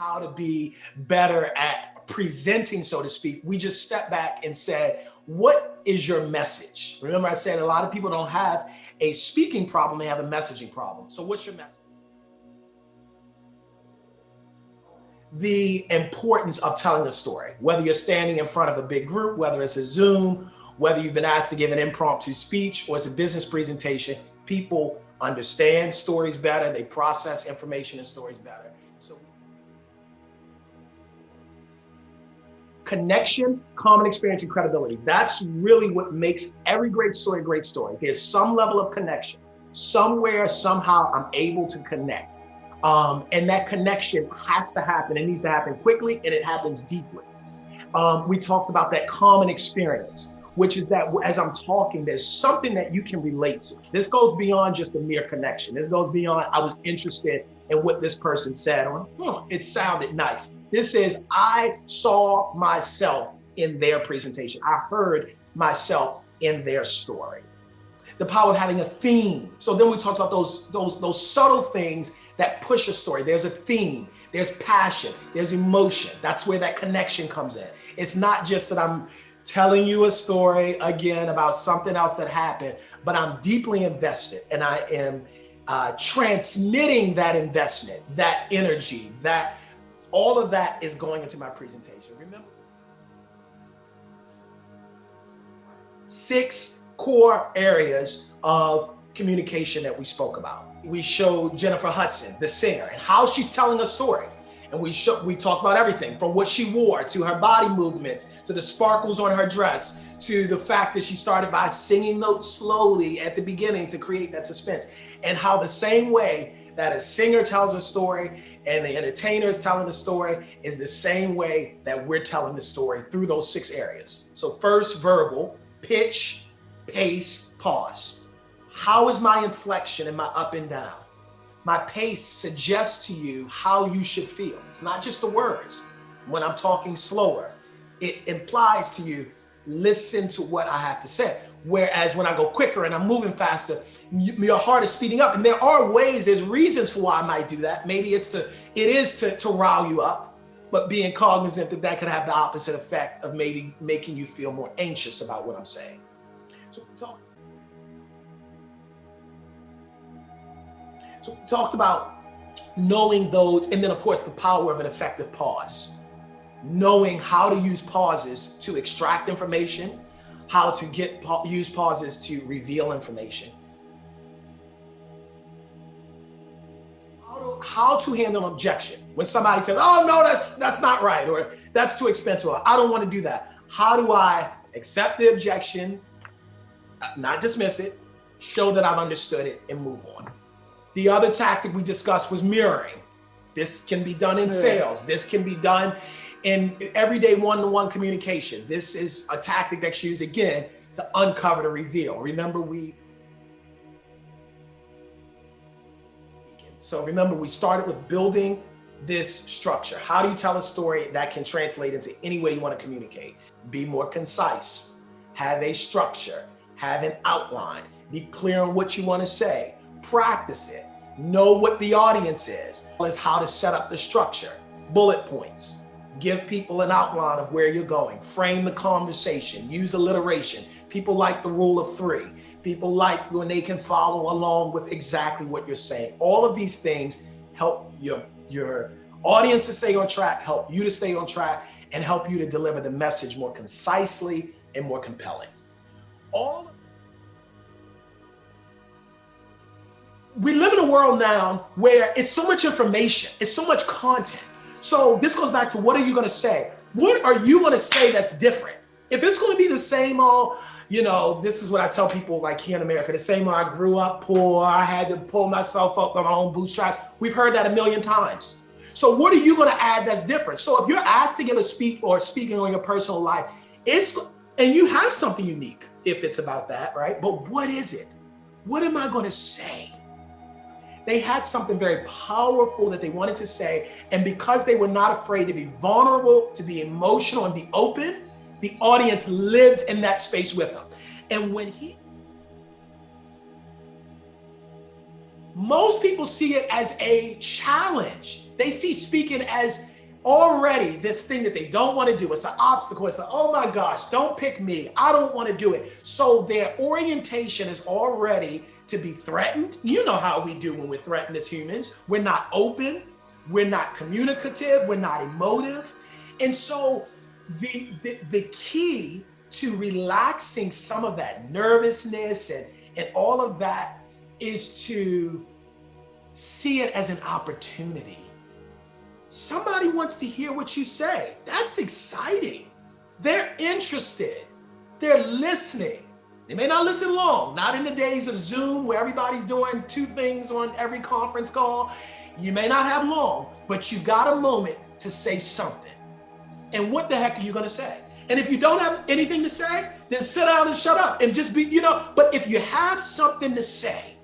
how to be better at presenting, so to speak, we just stepped back and said, what is your message? Remember, I said a lot of people don't have a speaking problem, they have a messaging problem. So what's your message? The importance of telling a story, whether you're standing in front of a big group, whether it's a Zoom, whether you've been asked to give an impromptu speech or it's a business presentation, people understand stories better, they process information and stories better. So connection, common experience, and credibility. That's really what makes every great story a great story. There's some level of connection. Somewhere, somehow, I'm able to connect. And that connection has to happen. It needs to happen quickly, and it happens deeply. We talked about that common experience, which is that as I'm talking, there's something that you can relate to. This goes beyond just a mere connection. This goes beyond, I was interested in what this person said, or it sounded nice. This is, I saw myself in their presentation. I heard myself in their story. The power of having a theme. So then we talked about those subtle things that push a story. There's a theme, there's passion, there's emotion. That's where that connection comes in. It's not just that I'm telling you a story again about something else that happened, but I'm deeply invested and I am transmitting that investment, that energy, that all of that is going into my presentation. Remember? 6 core areas of communication that we spoke about. We showed Jennifer Hudson, the singer, and how she's telling a story. And we talked about everything from what she wore to her body movements, to the sparkles on her dress, to the fact that she started by singing notes slowly at the beginning to create that suspense. And how the same way that a singer tells a story and the entertainer is telling the story is the same way that we're telling the story through those 6 areas. So first, verbal, pitch, pace, pause. How is my inflection and my up and down? My pace suggests to you how you should feel. It's not just the words. When I'm talking slower, it implies to you, listen to what I have to say. Whereas when I go quicker and I'm moving faster, your heart is speeding up. And there are ways, there's reasons for why I might do that. Maybe it is to rile you up, but being cognizant that that could have the opposite effect of maybe making you feel more anxious about what I'm saying. So we talked about knowing those, and then of course the power of an effective pause. Knowing how to use pauses to extract information, how to use pauses to reveal information. How to handle objection. When somebody says, oh no, that's not right, or that's too expensive, or I don't want to do that. How do I accept the objection, not dismiss it, show that I've understood it, and move on? The other tactic we discussed was mirroring. This can be done in sales. This can be done in everyday one-to-one communication. This is a tactic that's used, again, to uncover, to reveal. Remember, we started with building this structure. How do you tell a story that can translate into any way you want to communicate? Be more concise, have a structure, have an outline, be clear on what you want to say. Practice it. Know what the audience is how to set up the structure. Bullet points. Give people an outline of where you're going. Frame the conversation. Use alliteration. People like the rule of 3. People like when they can follow along with exactly what you're saying. All of these things help your audience to stay on track, help you to stay on track, and help you to deliver the message more concisely and more compelling. We live in a world now where it's so much information, it's so much content. So this goes back to, what are you going to say? What are you going to say that's different? If it's going to be the same old, this is what I tell people like here in America, the same old, I grew up poor, I had to pull myself up on my own bootstraps. We've heard that a million times. So what are you going to add that's different? So if you're asked to give a speak or speaking on your personal life, and you have something unique if it's about that, right? But what is it? What am I going to say? They had something very powerful that they wanted to say. And because they were not afraid to be vulnerable, to be emotional and be open, the audience lived in that space with them. And most people see it as a challenge. They see speaking as already this thing that they don't want to do. It's an obstacle. It's a, oh my gosh, don't pick me. I don't want to do it. So their orientation is already to be threatened. You know how we do when we're threatened as humans. We're not open. We're not communicative. We're not emotive. And so the key to relaxing some of that nervousness and all of that is to see it as an opportunity. Somebody wants to hear what you say. That's exciting. They're interested. They're listening. They may not listen long, not in the days of Zoom where everybody's doing 2 things on every conference call. You may not have long, but you've got a moment to say something. And what the heck are you going to say? And if you don't have anything to say, then sit down and shut up and just be, but if you have something to say,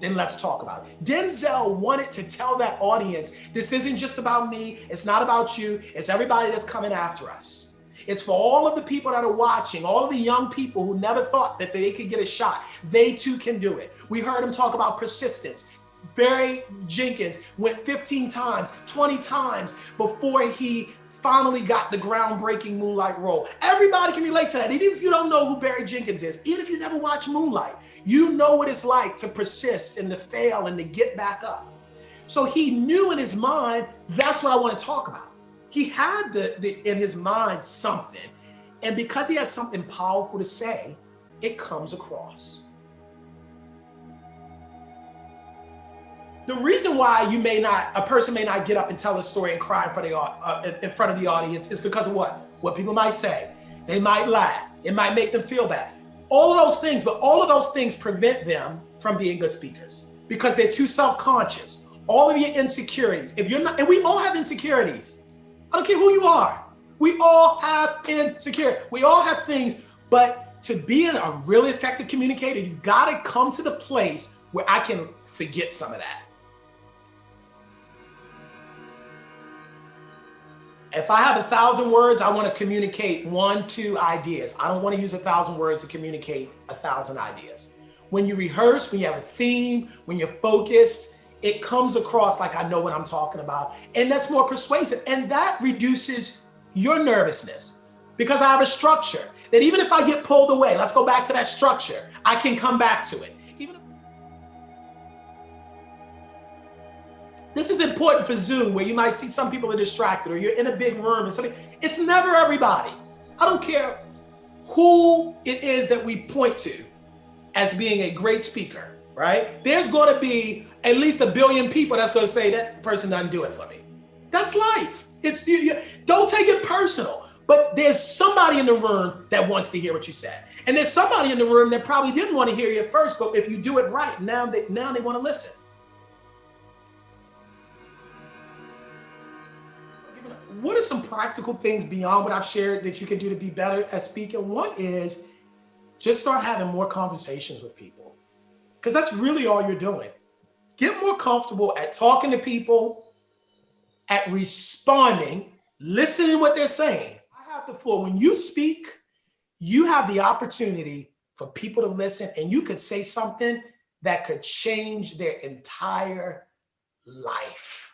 then let's talk about it. Denzel wanted to tell that audience, this isn't just about me. It's not about you. It's everybody that's coming after us. It's for all of the people that are watching, all of the young people who never thought that they could get a shot. They too can do it. We heard him talk about persistence. Barry Jenkins went 15 times, 20 times before he finally got the groundbreaking Moonlight role. Everybody can relate to that. Even if you don't know who Barry Jenkins is, even if you never watched Moonlight, you know what it's like to persist and to fail and to get back up. So he knew in his mind, that's what I want to talk about. He had in his mind something, and because he had something powerful to say, it comes across. The reason why a person may not get up and tell a story and cry in front of the audience is because of what? What people might say. They might laugh. It might make them feel bad. All of those things, but all of those things prevent them from being good speakers because they're too self-conscious. All of your insecurities, if you're not, and we all have insecurities. I don't care who you are. We all have insecurity. We all have things, but to be a really effective communicator, you've got to come to the place where I can forget some of that. If I have 1,000 words, I want to communicate 1, 2 ideas. I don't want to use 1,000 words to communicate 1,000 ideas. When you rehearse, when you have a theme, when you're focused, it comes across like I know what I'm talking about. And that's more persuasive. And that reduces your nervousness because I have a structure that even if I get pulled away, let's go back to that structure, I can come back to it. This is important for Zoom, where you might see some people are distracted or you're in a big room and something. It's never everybody. I don't care who it is that we point to as being a great speaker, right? There's going to be at least 1 billion people that's going to say that person doesn't do it for me. That's life. Don't take it personal, but there's somebody in the room that wants to hear what you said. And there's somebody in the room that probably didn't want to hear you at first, but if you do it right, now they want to listen. What are some practical things beyond what I've shared that you can do to be better at speaking? One is just start having more conversations with people, because that's really all you're doing. Get more comfortable at talking to people, at responding, listening to what they're saying. I have the floor. When you speak, you have the opportunity for people to listen, and you could say something that could change their entire life.